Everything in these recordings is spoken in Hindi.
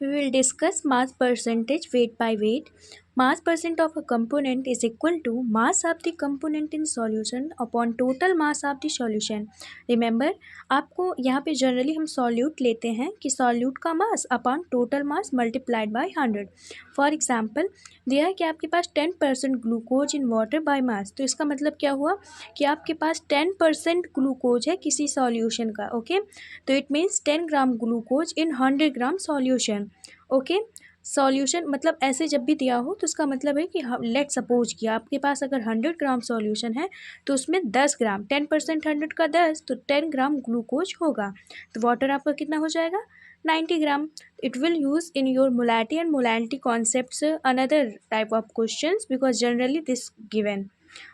we will discuss mass percentage weight by weight. Mass percent of a component is equal to mass of the component in solution upon total mass of the solution. Remember, आपको यहाँ पे जनरली हम सॉल्यूट लेते हैं कि सॉल्यूट का mass upon total mass multiplied by 100. For example दिया है कि आपके पास 10% glucose in water by mass. तो इसका मतलब क्या हुआ कि आपके पास 10% ग्लूकोज है किसी सॉल्यूशन का. ओके, तो it means 10 gram glucose in 100 gram solution. Okay, solution मतलब ऐसे जब भी दिया हो तो इसका मतलब है कि लेट सपोज कि आपके पास अगर 100 ग्राम सॉल्यूशन है तो उसमें 10 ग्राम 10% 100 का 10 तो 10 ग्राम ग्लूकोज होगा. तो वाटर आपका कितना हो जाएगा 90 ग्राम. It will use in your molality and molality concepts another type of questions because generally this given.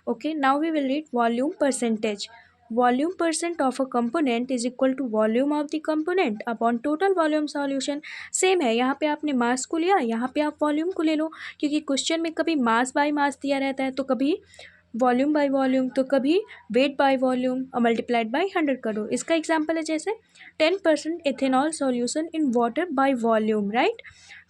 Okay, now we will read volume percentage. Volume percent of a component is equal to volume of the component upon total volume solution. Same है, यहाँ पे आपने मास को लिया, यहाँ पे आप वॉल्यूम को ले लो, क्योंकि क्वेश्चन में कभी मास बाय मास दिया रहता है तो कभी वॉल्यूम बाय वॉल्यूम तो कभी वेट बाय वॉल्यूम और मल्टीप्लाइड बाय 100 करो. इसका एग्जांपल है जैसे 10% ethanol solution in water by volume, right.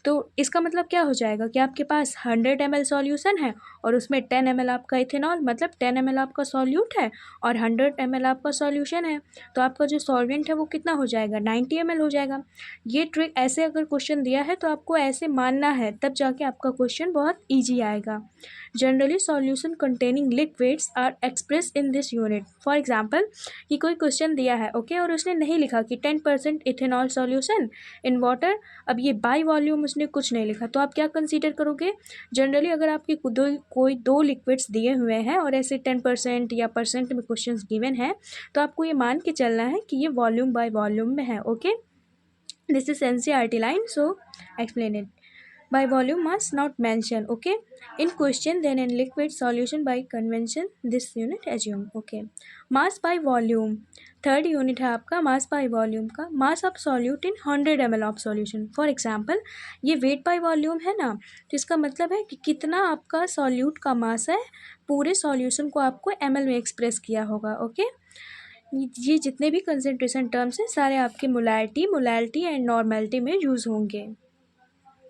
तो इसका मतलब क्या हो जाएगा कि आपके पास 100 ml सॉल्यूशन है और उसमें 10 ml आपका इथेनॉल मतलब 10 ml आपका सॉल्यूट है और 100 ml आपका सॉल्यूशन है. तो आपका जो सॉल्वेंट है वो कितना हो जाएगा 90 ml हो जाएगा. ये ट्रिक ऐसे अगर क्वेश्चन दिया है तो आपको ऐसे मानना है, तब जाके आपका क्वेश्चन बहुत ईजी आएगा. Generally solution containing liquids are express in this unit. For example कि कोई क्वेश्चन दिया है ओके और उसने नहीं लिखा कि 10% इथेनॉल सॉल्यूशन इन वाटर. अब ये बाय वॉल्यूम उसने कुछ नहीं लिखा तो आप क्या कंसीडर करोगे. जनरली अगर आपके कोई दो लिक्विड्स दिए हुए हैं और ऐसे 10% या परसेंट में क्वेश्चन गिवन है तो आपको ये मान के चलना है कि ये वॉल्यूम बाय वॉल्यूम में है. Okay, this is NCERT line, so explain it. By volume must not mention. Okay, in question then in liquid solution by convention this unit assume. Okay, mass by volume third unit है आपका मास बाय वॉल्यूम का. Mass of solute in 100 ml of solution. For example ये वेट बाय वॉल्यूम है ना, तो इसका मतलब है कि कितना आपका सॉल्यूट का मास है पूरे सॉल्यूशन को आपको ml में एक्सप्रेस किया होगा. ओके, ये जितने भी कंसंट्रेशन टर्म्स हैं सारे आपके मोलैलिटी एंड नॉर्मेलिटी में यूज़ होंगे.